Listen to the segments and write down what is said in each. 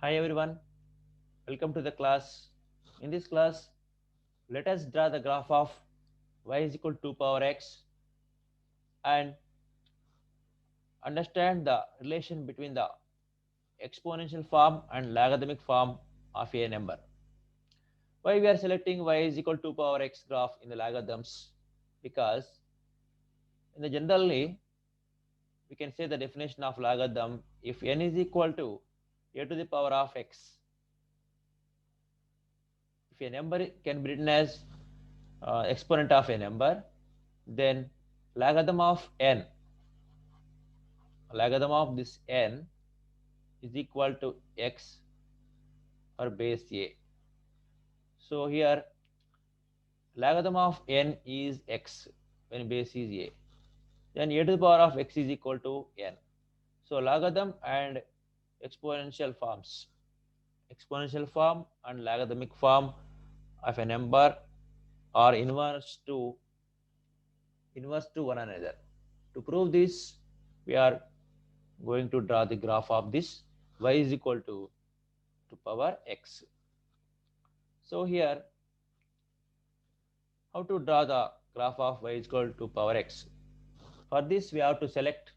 Hi everyone, welcome to the class. In this class, let us draw the graph of y is equal to 2 power x and understand the relation between the exponential form and logarithmic form of a number. Why we are selecting y is equal to 2 power x graph in the logarithms? Because in the generally we can say the definition of logarithm if n is equal to a to the power of x. If a number can be written as exponent of a number, then logarithm of n, logarithm of this n is equal to x or base a. So here logarithm of n is x when base is a. Then a to the power of x is equal to n. So logarithm and exponential forms, exponential form and logarithmic form of a number are inverse to one another. To prove this, we are going to draw the graph of this y is equal to power x. So here, how to draw the graph of y is equal to power x? For this, we have to select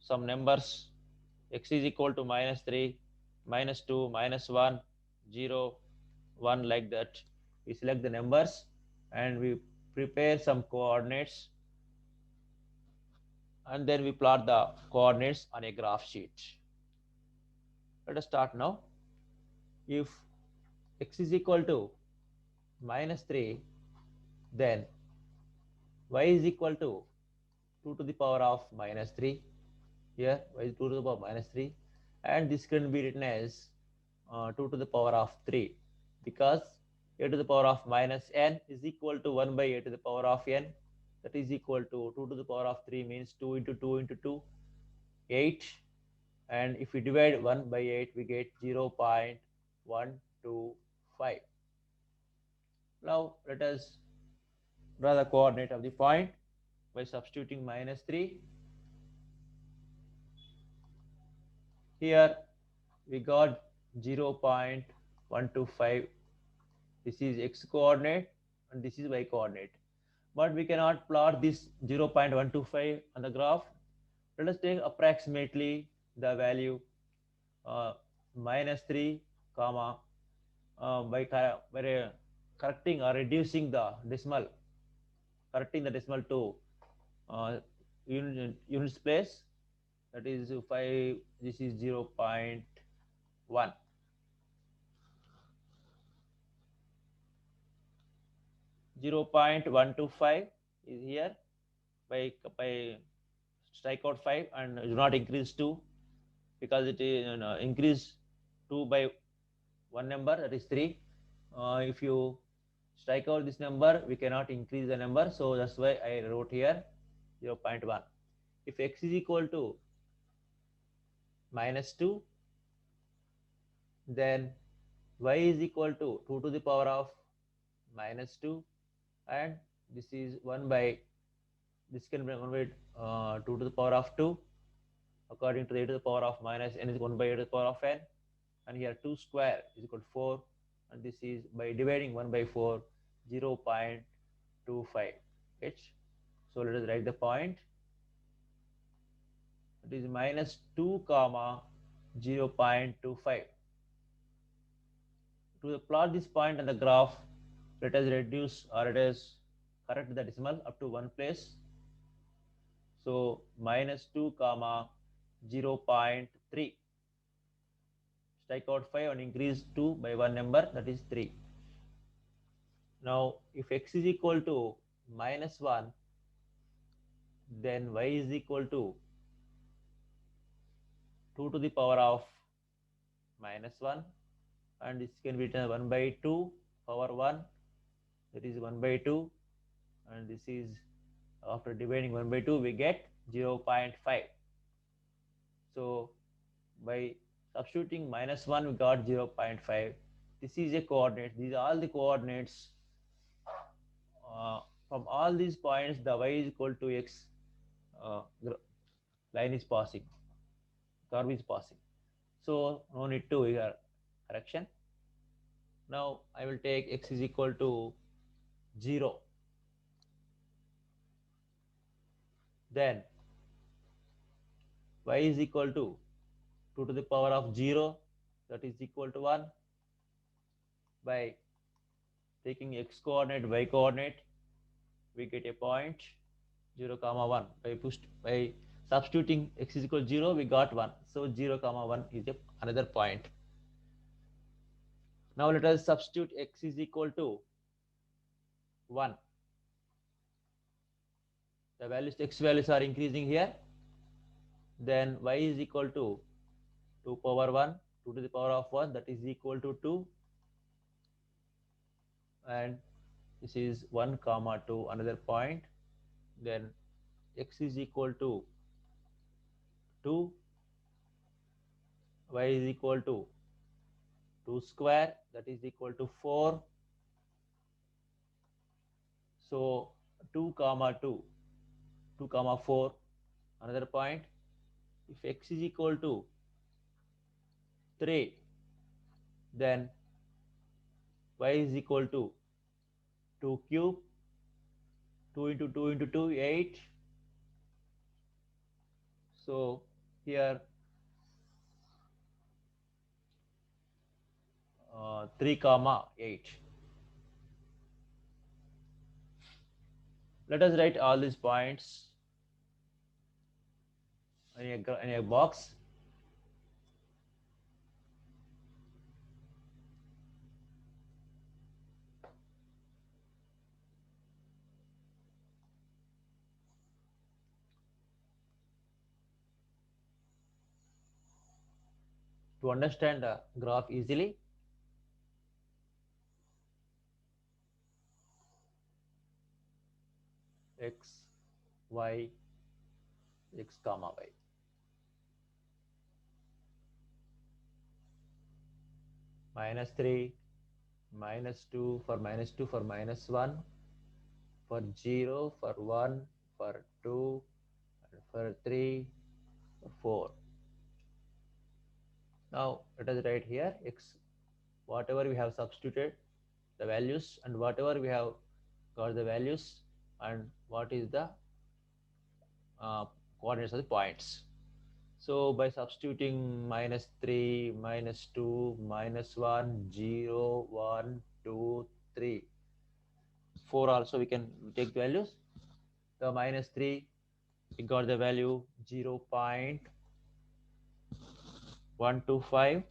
some numbers. X is equal to -3, -2, -1, 0, 1, like that. We select the numbers and we prepare some coordinates, and then we plot the coordinates on a graph sheet. Let us start now. If x is equal to -3, then y is equal to 2 to the power of -3. Here y is 2 to the power of -3, and this can be written as 2 to the power of 3, because a to the power of minus n is equal to 1 by a to the power of n, that is equal to 2 to the power of 3 means 2 into 2 into 2, 8, and if we divide 1 by 8 we get 0.125. Now let us draw the coordinate of the point by substituting -3. Here we got 0.125. This is x coordinate and this is y coordinate. But we cannot plot this 0.125 on the graph. Let us take approximately the value -3, comma, by correcting or reducing the decimal, correcting the decimal to units place, that is 5, this is 0.1. 0.125 is here. By strike out 5 and do not increase 2, because it is increase 2 by one number, that is 3. If you strike out this number, we cannot increase the number, so that's why I wrote here 0.1. If x is equal to -2, then y is equal to 2 to the power of -2, and this is 1 by, this can be 1 by 2 to the power of 2, according to the a to the power of minus n is 1 by a to the power of n, and here 2 square is equal to 4, and this is by dividing 1 by 4, 0.25 h. So let us write the point. It is -2 comma 0.25. To plot this point on the graph, let us reduce, or let us correct the decimal up to one place. So -2 comma 0.3. Strike out 5 and increase 2 by one number, that is 3. Now if x is equal to -1, then y is equal to 2 to the power of -1, and this can be written 1 by 2 power 1, that is 1 by 2, and this is, after dividing 1 by 2 we get 0.5. So by substituting -1 we got 0.5. This is a coordinate, these are all the coordinates. From all these points the y is equal to x line is passing, curve is passing. So no need to here correction. Now I will take x is equal to 0. Then y is equal to 2 to the power of 0, that is equal to 1. By taking x coordinate, y coordinate, we get a point 0 comma 1. By substituting x is equal to 0, we got 1. So 0 comma 1 is another point. Now let us substitute x is equal to 1. The values, x values are increasing here. Then y is equal to 2 power 1, 2 to the power of 1, that is equal to 2. And this is 1 comma 2, another point. Then x is equal to 2, y is equal to 2 square, that is equal to 4. So 2 comma 2, 2 comma 4, another point. If x is equal to 3, then y is equal to 2 cube, 2 into 2 into 2, 8. So here 3 comma 8. Let us write all these points in a box. To understand the graph easily, x, y, x comma y. -3, -2 for -2 for -1, for 0, for 1, for 2, and for 3, for 4. Now let us write here x, whatever we have substituted the values, and whatever we have got the values, and what is the coordinates of the points. So by substituting -3, -2, -1, 0, 1, 2, 3, 4 also we can take the values. The -3, we got the value 0.125.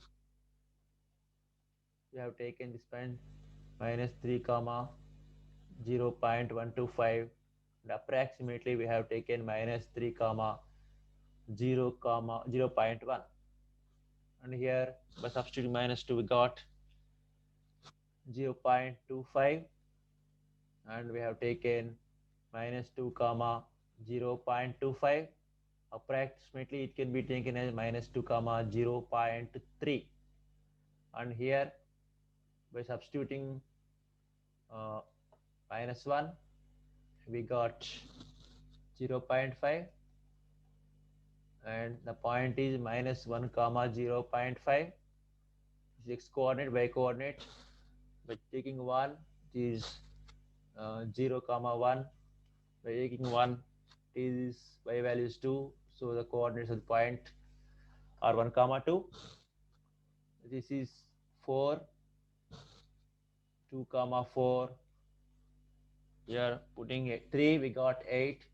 We have taken this point -3 comma 0.125, and approximately we have taken -3 comma 0.1. And here by substituting -2 we got 0.25, and we have taken -2 comma 0.25. Approximately it can be taken as -2 comma 0.3. And here by substituting -1 we got 0.5, and the point is -1 comma 0.5. X coordinate, y coordinate. By taking 1, it is 0 comma 1. By taking 1, it is y value is 2. So the coordinates of the point are 1 comma 2. This is 4, 2 comma 4. Here putting 3, we got 8,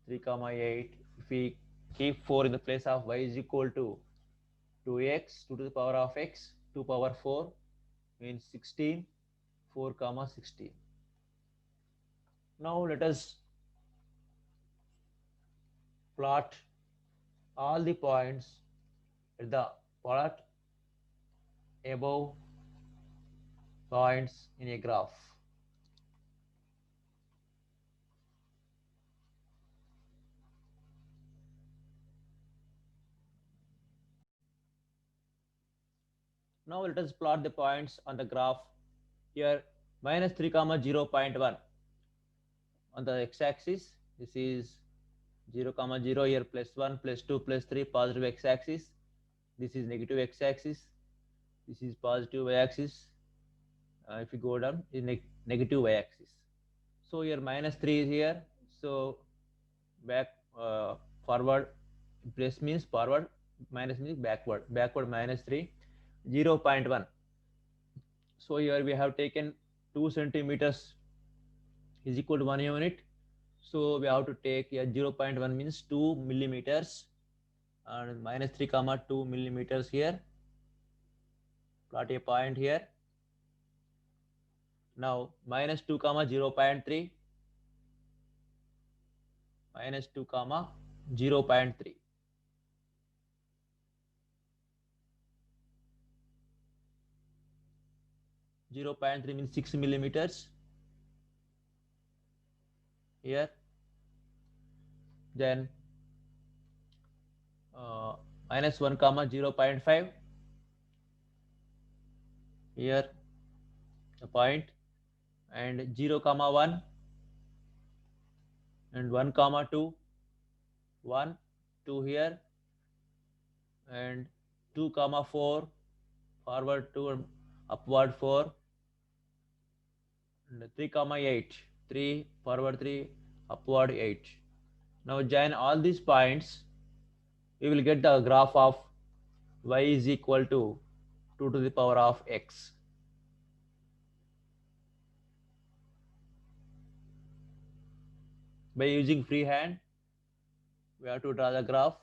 3 comma 8. If we keep 4 in the place of y is equal to 2x, 2 to the power of x, 2 power 4 means 16, 4 comma 16. Now let us plot all the points at the plot above points in a graph. Now let us plot the points on the graph. Here -3 comma 0.1 on the x-axis. This is 0 comma 0, here +1 +2 +3 positive x-axis. This is negative x-axis. This is positive y-axis. If you go down, is negative y-axis. So here minus 3 is here. So back forward plus means forward, minus means backward. Backward minus 3, 0.1. So here we have taken 2 centimeters is equal to 1 unit. So we have to take here 0.1 means 2 millimeters, and minus 3 comma 2 millimeters here. Plot a point here. Now minus 2 comma 0.3, minus 2 comma 0.3. 0.3 means 6 millimeters here. Then minus 1 comma 0.5 here a point, and 0 comma 1 and 1 comma 2, 1 2 here, and 2 comma 4 forward 2 and upward 4, and 3 comma 8, 3 forward 3 upward 8. Now join all these points, we will get the graph of y is equal to 2 to the power of x. By using freehand, we have to draw the graph.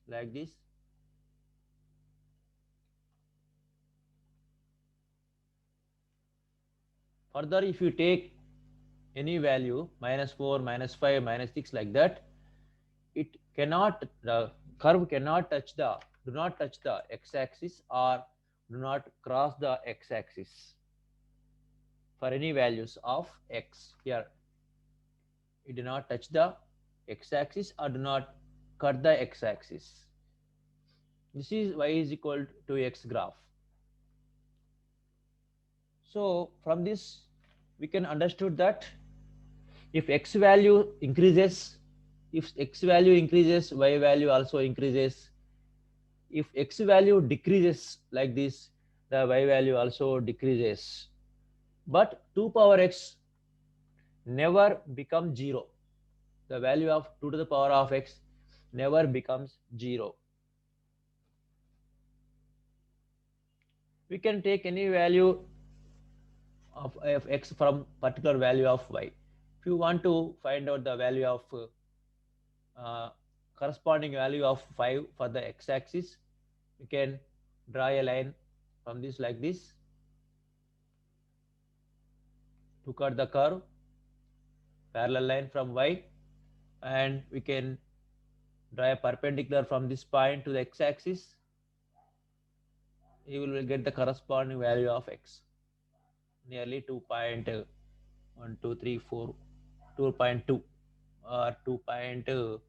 Like this. Further, if you take any value, minus 4, minus 5, minus 6 like that, it cannot, the curve cannot touch the, do not touch the x-axis or do not cross the x-axis for any values of x. Here it do not touch the x-axis or do not cut the x-axis. This is y is equal to x graph. So from this we can understood that if x value increases, if x value increases, y value also increases. If x value decreases like this, the y value also decreases. But 2 power x never becomes 0. The value of 2 to the power of x never becomes 0. We can take any value of x from particular value of y. If you want to find out the value of corresponding value of 5 for the x-axis, you can draw a line from this like this to cut the curve, parallel line from y, and we can draw a perpendicular from this point to the x-axis. You will get the corresponding value of x, nearly 2.1234, 2.2 or 2.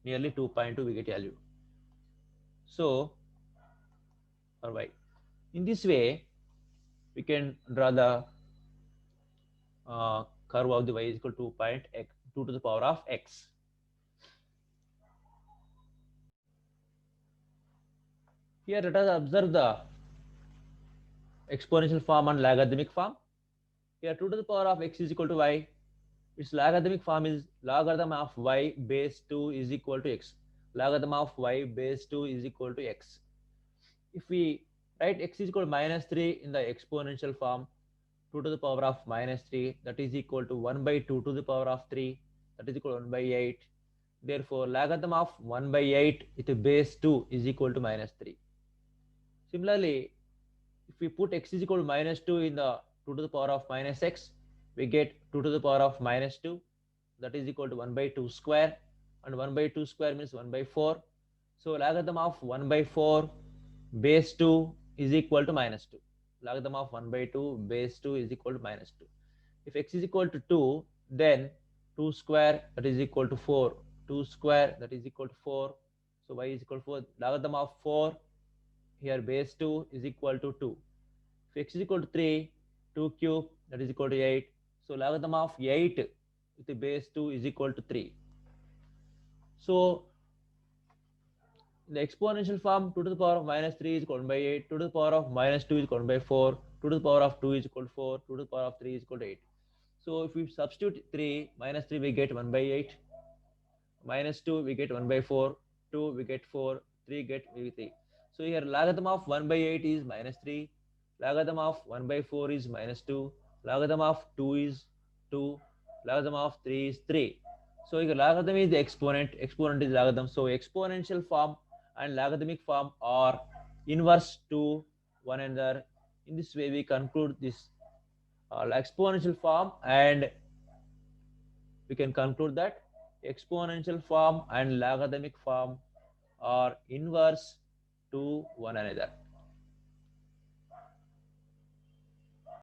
Nearly 2.2 we get value. So for y, in this way we can draw the curve of the y is equal to 2 to the power of x. Here let us observe the exponential form and logarithmic form. Here 2 to the power of x is equal to y. Its logarithmic form is logarithm of y base 2 is equal to x. Logarithm of y base 2 is equal to x. If we write x is equal to minus 3 in the exponential form, 2 to the power of minus 3, that is equal to 1 by 2 to the power of 3, that is equal to 1 by 8. Therefore, logarithm of 1 by 8 with base 2 is equal to minus 3. Similarly, if we put x is equal to minus 2 in the 2 to the power of minus x, we get 2 to the power of minus 2, that is equal to 1 by 2 square, and 1 by 2 square means 1 by 4. So logarithm of 1 by 4 base 2 is equal to minus 2. Logarithm of 1 by 2 base 2 is equal to minus 2. If x is equal to 2, then 2 square, that is equal to 4. 2 square, that is equal to 4. So y is equal to 4. Logarithm of 4, here base 2 is equal to 2. If x is equal to 3, 2 cube, that is equal to 8. So logarithm of 8 with the base 2 is equal to 3. So the exponential form 2 to the power of minus 3 is equal to by 8, 2 to the power of minus 2 is equal to by 4, 2 to the power of 2 is equal to 4, 2 to the power of 3 is equal to 8. So if we substitute 3 minus 3 we get 1 by 8, minus 2 we get 1 by 4, 2 we get 4, 3 get 3. So here logarithm of 1 by 8 is minus 3, logarithm of 1 by 4 is minus 2, logarithm of 2 is 2, logarithm of 3 is 3. So here logarithm is the exponent is logarithm. So exponential form and logarithmic form are inverse to one another. In this way we conclude this exponential form, and we can conclude that exponential form and logarithmic form are inverse to one another.